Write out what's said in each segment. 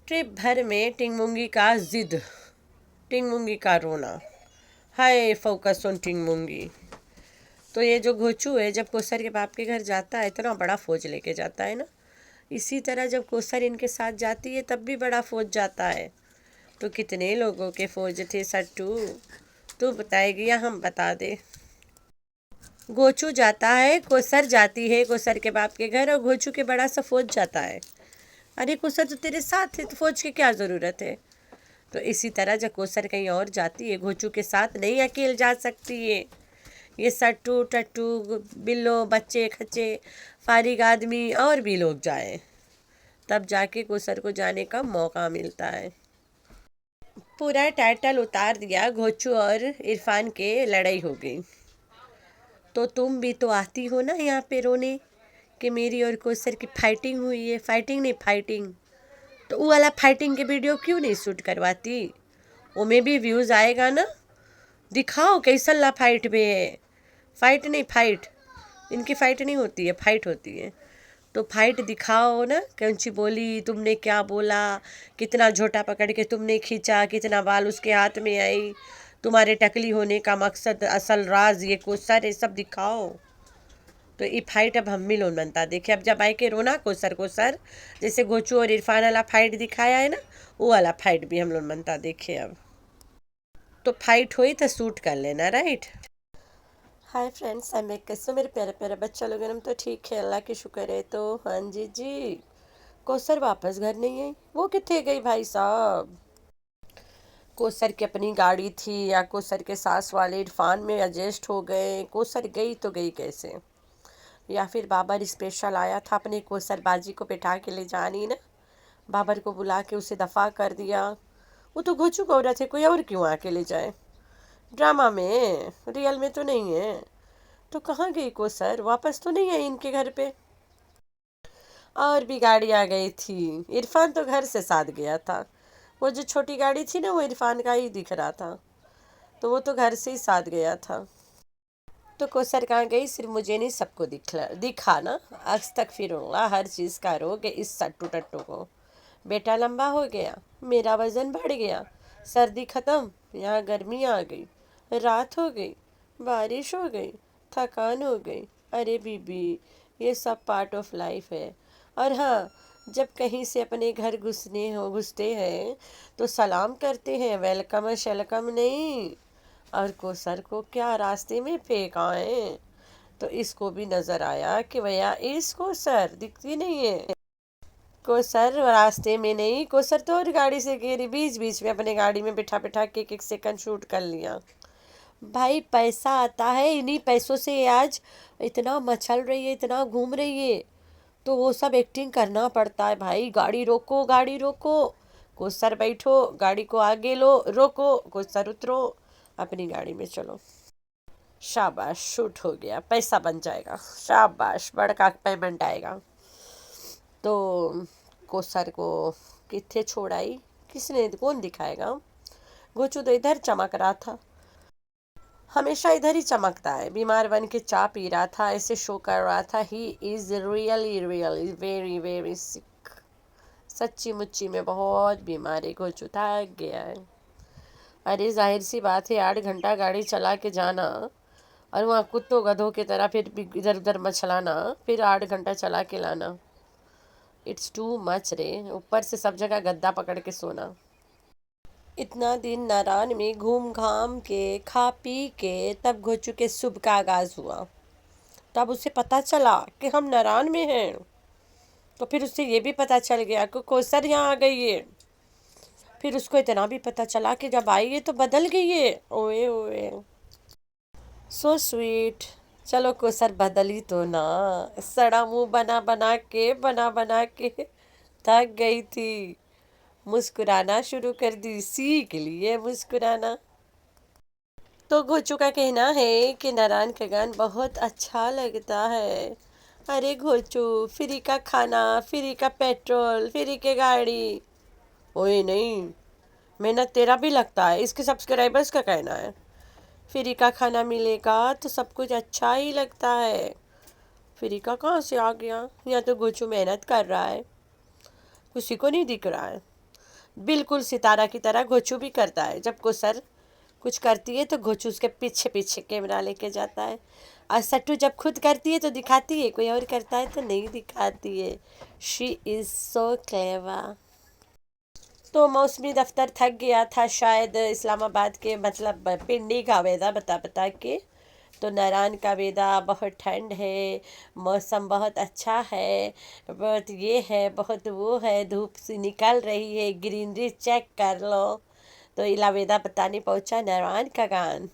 Trip भर में टिंगमुंगी का जिद, टिंगमुंगी का रोना, हाय फोकस ऑन टिंगमुंगी। तो ये जो घोचू है जब कोसर के बाप के घर जाता है इतना बड़ा फौज लेके जाता है ना, इसी तरह जब कोसर इनके साथ जाती है तब भी बड़ा फौज जाता है। तो कितने लोगों के फौज थे सट्टू, तू बताएगी या हम बता दे? घोचू जाता है, कोसर जाती है कोसर के बाप के घर और घोचू के बड़ा सा फौज जाता है। अरे कोसर तो तेरे साथ है तो फौज की क्या ज़रूरत है? तो इसी तरह जब कोसर कहीं और जाती है घोचू के साथ नहीं अकेले जा सकती है। ये सट्टू टट्टू बिल्लो बच्चे खच्चे फारिग आदमी और भी लोग जाए तब जाके कोसर को जाने का मौका मिलता है। पूरा टाइटल उतार दिया, घोचू और इरफान के लड़ाई हो गई। तो तुम भी तो आती हो ना यहाँ पे रोने कि मेरी और कोसर की फाइटिंग हुई है। फाइटिंग नहीं फाइटिंग, तो वो वाला फाइटिंग के वीडियो क्यों नहीं शूट करवाती? वो में भी व्यूज़ आएगा ना। दिखाओ कैसल्ला फाइट में है। फाइट नहीं फाइट, इनकी फाइट नहीं होती है, फाइट होती है। तो फाइट दिखाओ ना, कौन सी बोली, तुमने क्या बोला, कितना झोटा पकड़ के तुमने खींचा, कितना बाल उसके हाथ में आई, तुम्हारे टकली होने का मकसद असल राज ये कोसर है, सब दिखाओ। तो ये फाइट अब हम मिलोन बनता देखे। अब जब आए के रोना कोसर कोसर जैसे गोचू और इरफान वाला फाइट दिखाया है ना, वो वाला फाइट भी हम लोग बनता देखे। अब तो फाइट हुई तो शूट कर लेना, राइट? हाय फ्रेंड्स, आई मैं कैसे मेरे प्यारे प्यारे बच्चा लोग हम तो ठीक है, अल्लाह की शुक्र है। तो हाँ जी कोसर वापस घर नहीं आई। वो कितने गई भाई साहब? कोसर की अपनी गाड़ी थी या कोसर के सास वाले इरफान में एडजस्ट हो गए? कोसर गई तो गई कैसे? या फिर बाबर स्पेशल आया था अपने कोसर बाजी को बैठा के ले जानी ना, बाबर को बुला के उसे दफ़ा कर दिया। वो तो घोचू को औरत है, कोई और क्यों आके ले जाए? ड्रामा में, रियल में तो नहीं है। तो कहाँ गई कोसर? वापस तो नहीं आई इनके घर पे? और भी गाड़ी आ गई थी। इरफान तो घर से साथ गया था। वो जो छोटी गाड़ी थी ना वो इरफान का ही दिख रहा था, तो वो तो घर से ही साथ गया था। तो कोसर कहाँ गई? सिर्फ मुझे नहीं सबको दिखा ना। आज तक फिर हर चीज़ का रोग है इस सट्टू टट्टू को। बेटा लंबा हो गया, मेरा वज़न बढ़ गया, सर्दी ख़त्म, यहाँ गर्मी आ गई, रात हो गई, बारिश हो गई, थकान हो गई। अरे बीबी, ये सब पार्ट ऑफ लाइफ है। और हाँ, जब कहीं से अपने घर घुसते हैं तो सलाम करते हैं, वेलकम शेलकम नहीं। और कोसर को क्या रास्ते में फेंका है? तो इसको भी नज़र आया कि भैया इसको सर दिखती नहीं है। कोसर रास्ते में नहीं, कोसर तो और गाड़ी से गिरी, बीच बीच में अपने गाड़ी में बिठा बिठा के एक एक सेकंड शूट कर लिया। भाई पैसा आता है, इन्हीं पैसों से आज इतना मचल रही है, इतना घूम रही है, तो वो सब एक्टिंग करना पड़ता है। भाई गाड़ी रोको, गाड़ी रोको, कोसर बैठो, गाड़ी को आगे लो, रोको, कोसर उतरो, अपनी गाड़ी में चलो। शाबाश, शूट हो गया, पैसा बन जाएगा, शाबाश, बड़का पेमेंट आएगा। तो कोसर को कितने छोड़ आई? किसने, कौन दिखाएगा? गोचू तो इधर चमक रहा था, हमेशा इधर ही चमकता है, बीमार बन के चाय पी रहा था, ऐसे शो कर रहा था he is really very very sick. सच्ची मुच्ची में बहुत बीमार है, गोचू थक गया है। अरे जाहिर सी बात है, 8 घंटा गाड़ी चला के जाना और वहाँ कुत्तों गधों की तरह फिर इधर उधर मचलाना, फिर 8 घंटा चला के लाना, इट्स टू मच रे। ऊपर से सब जगह गद्दा पकड़ के सोना। इतना दिन नारायण में घूम घाम के खा पी के तब घोचू के शुभ का आगाज हुआ। तब उसे पता चला कि हम नारायण में हैं। तो फिर उसे ये भी पता चल गया कि कोसर यहाँ आ गई है। फिर उसको इतना भी पता चला कि जब आई है तो बदल गई है। ओए ओए, सो स्वीट। चलो कोसर बदली तो ना, सड़ा मुंह बना बना के थक गई थी, मुस्कुराना शुरू कर दी, सीख लिए मुस्कुराना। तो घोचू का कहना है कि नारायण का गान बहुत अच्छा लगता है। अरे घोचू, फ्री का खाना, फ्री का पेट्रोल, फ्री की गाड़ी। ओए नहीं, मेहनत तेरा भी लगता है, इसके सब्सक्राइबर्स का कहना है। फ्री का खाना मिलेगा तो सब कुछ अच्छा ही लगता है। फ्री का कहाँ से आ गया? यहाँ तो घोचू मेहनत कर रहा है, किसी को नहीं दिख रहा है। बिल्कुल सितारा की तरह घोचू भी करता है। जब कोसर कुछ करती है तो घोचू उसके पीछे पीछे कैमरा लेके जाता है, और सट्टू जब खुद करती है तो दिखाती है, कोई और करता है तो नहीं दिखाती है। She is so clever. तो मौसमी दफ्तर थक गया था शायद इस्लामाबाद के मतलब पिंडी का वेदा बता बता के। तो नारायण का वेदा बहुत ठंड है, मौसम बहुत अच्छा है, बहुत ये है बहुत वो है, धूप सी निकल रही है, ग्रीनरी चेक कर लो। तो इला वेदा बताने पहुंचा नारायण का गान।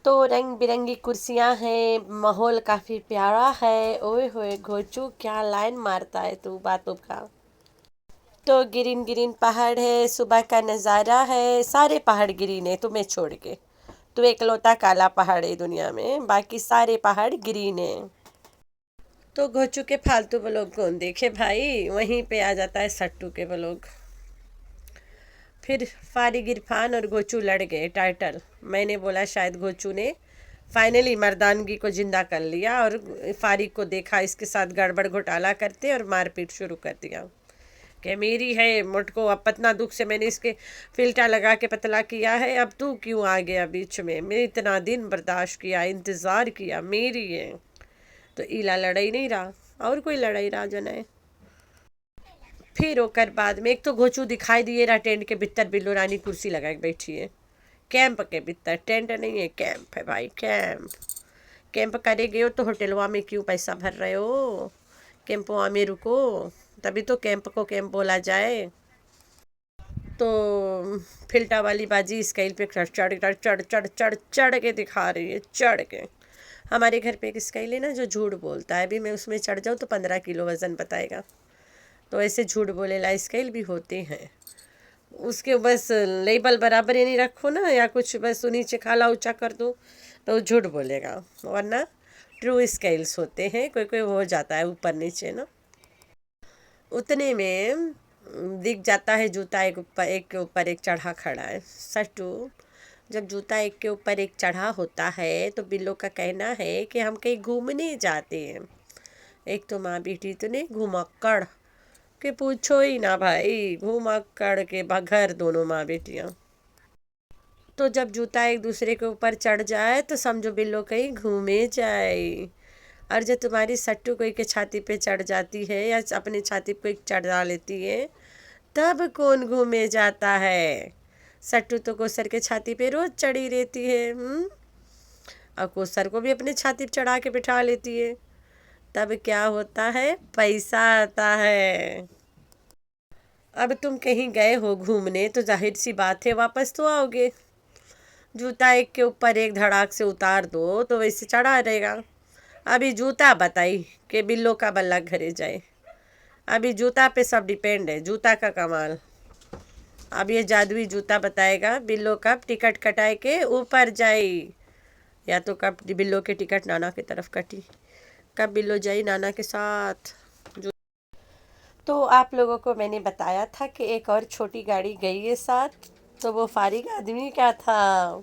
तो रंग बिरंगी कुर्सियां हैं, माहौल काफ़ी प्यारा है। ओए होए घोचू क्या लाइन मारता है तू बातों का। तो ग्रीन ग्रीन पहाड़ है, सुबह का नज़ारा है, सारे पहाड़ ग्रीन है तुम्हें छोड़ के। तो एकलौता काला पहाड़ है दुनिया में, बाकी सारे पहाड़ ग्रीन है। तो घोचू के फालतू ब्लॉग कौन देखे भाई, वहीं पे आ जाता है सट्टू के ब्लॉग। फिर फारिग इरफान और घोचू लड़ गए टाइटल। मैंने बोला शायद घोचू ने फाइनली मर्दानगी को जिंदा कर लिया और फारिग को देखा इसके साथ गड़बड़ घोटाला करते और मारपीट शुरू कर दिया कि मेरी है मुझको, अब पतना दुख से मैंने इसके फिल्टर लगा के पतला किया है, अब तू क्यों आ गया बीच में, मैं इतना दिन बर्दाश्त किया इंतज़ार किया, मेरी है। तो ईला लड़ाई नहीं रहा और कोई लड़ाई रहा जने। फिर ओकर बाद में एक तो घोचू दिखाई दिए रहा टेंट के भीतर बिल्लो रानी कुर्सी लगा के बैठी है। कैंप के भीतर, टेंट नहीं है कैंप है भाई, कैंप। कैंप करे गए हो तो होटलवा में क्यों पैसा भर रहे हो, कैंपवा में रुको, तभी तो कैंप को कैंप बोला जाए। तो फिल्टा वाली बाजी स्केल पे चढ़ चढ़ चढ़ चढ़ चढ़ चढ़ चढ़ के दिखा रही है, चढ़ के। हमारे घर पे एक स्केल है ना जो झूठ बोलता है, अभी मैं उसमें चढ़ जाऊँ तो 15 किलो वज़न बताएगा। तो ऐसे झूठ बोले ला स्केल भी होते हैं, उसके बस लेबल बराबर ही नहीं रखो ना, या कुछ बस नीचे खाला ऊंचा कर दो तो झूठ बोलेगा, वरना ट्रू स्केल्स होते हैं, कोई कोई हो जाता है ऊपर नीचे ना। उतने में दिख जाता है जूता एक के ऊपर एक चढ़ा खड़ा है। सट्टू जब जूता एक के ऊपर एक चढ़ा होता है तो बिल्लो का कहना है कि हम कहीं घूमने जाते हैं। एक तो माँ बेटी तो नहीं घुमक्कड़ के पूछो ही ना भाई, घुमक्कड़ के बघर दोनों माँ बेटियाँ। तो जब जूता एक दूसरे के ऊपर चढ़ जाए तो समझो बिल्लो कहीं घूमे जाए। और जब तुम्हारी सट्टू कोई के छाती पे चढ़ जाती है या अपने छाती पे चढ़ा लेती है तब कौन घूमे जाता है। सट्टू तो कोसर के छाती पे रोज चढ़ी रहती है, और कोसर को भी अपने छाती पे चढ़ा के बिठा लेती है। तब क्या होता है, पैसा आता है। अब तुम कहीं गए हो घूमने तो जाहिर सी बात है वापस तो आओगे। जूता एक के ऊपर एक धड़ाक से उतार दो तो वैसे चढ़ा रहेगा। अभी जूता बताई कि बिल्लो का बल्ला घरे जाए, अभी जूता पे सब डिपेंड है, जूता का कमाल। अब ये जादुई जूता बताएगा बिल्लो कब टिकट कटाए के ऊपर जाए, या तो कब बिल्लो के टिकट नाना की तरफ कटी, कब बिल्लो जाई नाना के साथ। तो आप लोगों को मैंने बताया था कि एक और छोटी गाड़ी गई है साथ, तो वो फारिग आदमी का था।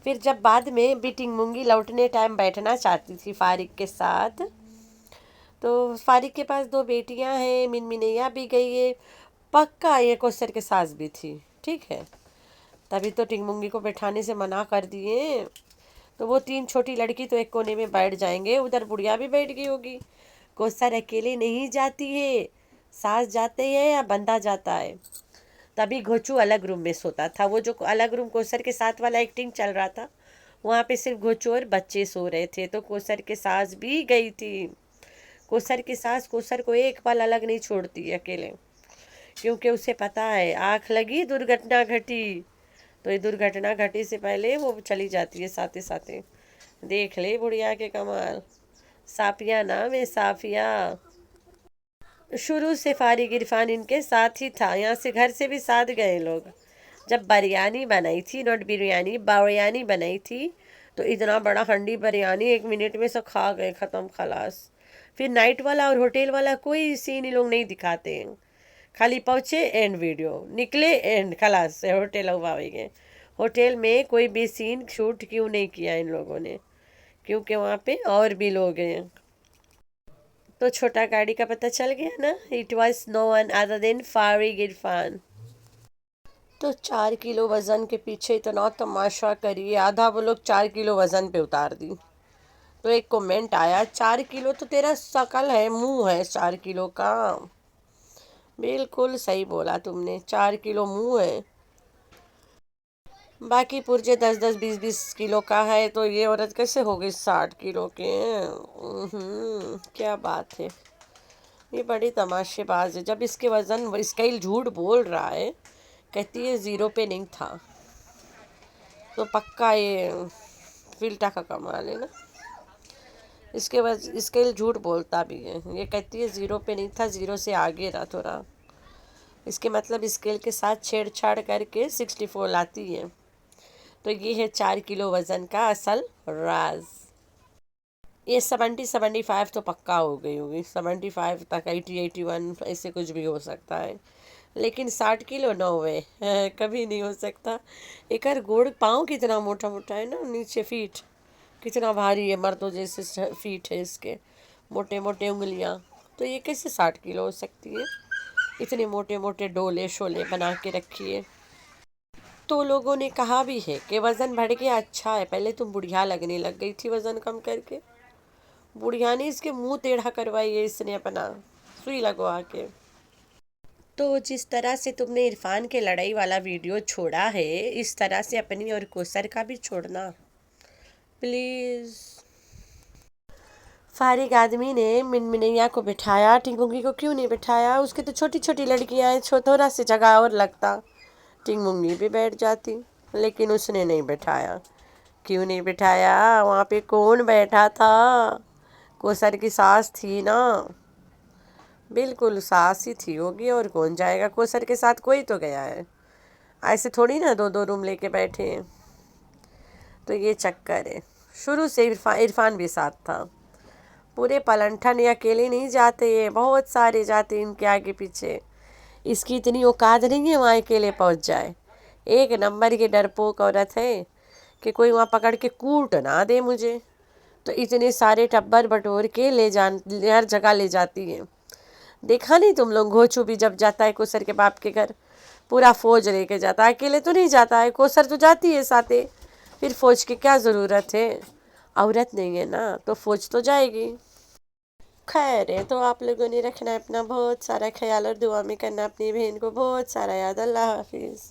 फिर जब बाद में बीटिंग मूंगी लौटने टाइम बैठना चाहती थी फारिग के साथ, तो फारिग के पास 2 बेटियां हैं, मिनमिनैया भी गई है, पक्का ये कोसर के सास भी थी, ठीक है। तभी तो टिंग मूंगी को बैठाने से मना कर दिए। तो वो 3 छोटी लड़की तो एक कोने में बैठ जाएंगे, उधर बुढ़िया भी बैठ गई होगी। कोसर अकेले नहीं जाती है, सास जाते हैं या बंदा जाता है। तभी घोचू अलग रूम में सोता था, वो जो अलग रूम कोसर के साथ वाला एक्टिंग चल रहा था वहाँ पे सिर्फ घोचू और बच्चे सो रहे थे। तो कोसर के सास भी गई थी। कोसर की सास कोसर को एक पल अलग नहीं छोड़ती अकेले, क्योंकि उसे पता है आँख लगी दुर्घटना घटी। तो ये दुर्घटना घटी से पहले वो चली जाती है साथे साथे। देख ले बुढ़िया के कमाल। साफिया नाम है, साफिया। शुरू से फारिग इरफान इनके साथ ही था, यहाँ से घर से भी साथ गए लोग। जब बिरयानी बनाई थी, नॉट बिरयानी बिरयानी बनाई थी, तो इतना बड़ा हंडी बिरयानी 1 मिनट में सब खा गए, ख़त्म खलास। फिर नाइट वाला और होटल वाला कोई सीन ये लोग नहीं दिखाते हैं, खाली पहुँचे एंड वीडियो निकले एंड खलास से होटल गए। होटल में कोई भी सीन शूट क्यों नहीं किया इन लोगों ने, क्योंकि वहाँ पे और भी लोग हैं। तो छोटा गाड़ी का पता चल गया ना, it was no one other than Farigh Irfan. तो 4 किलो वज़न के पीछे इतना तमाशा करिए, आधा वो लोग 4 किलो वज़न पे उतार दी। तो एक कमेंट आया, 4 किलो तो तेरा शकल है, मुंह है 4 किलो का। बिल्कुल सही बोला तुमने, 4 किलो मुंह है, बाकी पुर्जे 10-10 20-20 किलो का है, तो ये औरत कैसे हो गई 60 किलो के। क्या बात है, ये बड़ी तमाशेबाज है। जब इसके वज़न स्केल झूठ बोल रहा है, कहती है ज़ीरो पे नहीं था, तो पक्का ये फिल्टा का कमाल है ना। इसके बाद स्केल झूठ बोलता भी है, ये कहती है ज़ीरो पे नहीं था, ज़ीरो से आगे रहा थोड़ा। इसके मतलब स्केल के साथ छेड़छाड़ करके 64 लाती है। तो ये है 4 किलो वज़न का असल राज। ये 70-75 तो पक्का हो गई होगी, 75 तक, 80-81 ऐसे कुछ भी हो सकता है, लेकिन 60 किलो नो वे, कभी नहीं हो सकता। एक गोड़ पाँव कितना मोटा मोटा है ना, नीचे फीट कितना भारी है, मर्दों जैसे फीट है इसके, मोटे मोटे उंगलियां। तो ये कैसे 60 किलो हो सकती है, इतने मोटे मोटे डोले शोले बना के रखिए। तो लोगों ने कहा भी है कि वज़न बढ़ गया, अच्छा है, पहले तुम बुढ़िया लगने लग गई थी वज़न कम करके। बुढ़िया ने इसके मुंह टेढ़ा करवाई है इसने अपना, सुई लगवा के। तो जिस तरह से तुमने इरफान के लड़ाई वाला वीडियो छोड़ा है, इस तरह से अपनी और कोसर का भी छोड़ना प्लीज़। फारिग आदमी ने मिनमिनैया को बिठाया, टिंगुंगी को क्यों नहीं बिठाया? उसके तो छोटी छोटी लड़कियां हैं, थोड़ा सी जगह और लगता, टिंगुंगी भी बैठ जाती, लेकिन उसने नहीं बिठाया। क्यों नहीं बिठाया? वहाँ पे कौन बैठा था? कोसर की सास थी ना, बिल्कुल सास ही थी होगी, और कौन जाएगा कोसर के साथ, कोई तो गया है, ऐसे थोड़ी ना दो दो रूम लेके बैठे हैं। तो ये चक्कर है, शुरू से इरफान भी साथ था। पूरे पलंठन ये अकेले नहीं जाते, ये बहुत सारे जाते इनके आगे पीछे। इसकी इतनी औकात नहीं है वहाँ अकेले पहुँच जाए। एक नंबर की डरपोक औरत है कि कोई वहाँ पकड़ के कूट ना दे मुझे। तो इतने सारे टब्बर बटोर के हर जगह ले जाती है। देखा नहीं तुम लोग, घोचू भी जब जाता है कोसर के बाप के घर, पूरा फौज लेके जाता है, अकेले तो नहीं जाता है, कोसर तो जाती है साथे। फिर फौज की क्या ज़रूरत है, औरत नहीं है ना, तो फौज तो जाएगी। खैर है, तो आप लोगों ने रखना है अपना बहुत सारा ख्याल, और दुआ में करना अपनी बहन को बहुत सारा याद। अल्लाह हाफिज़।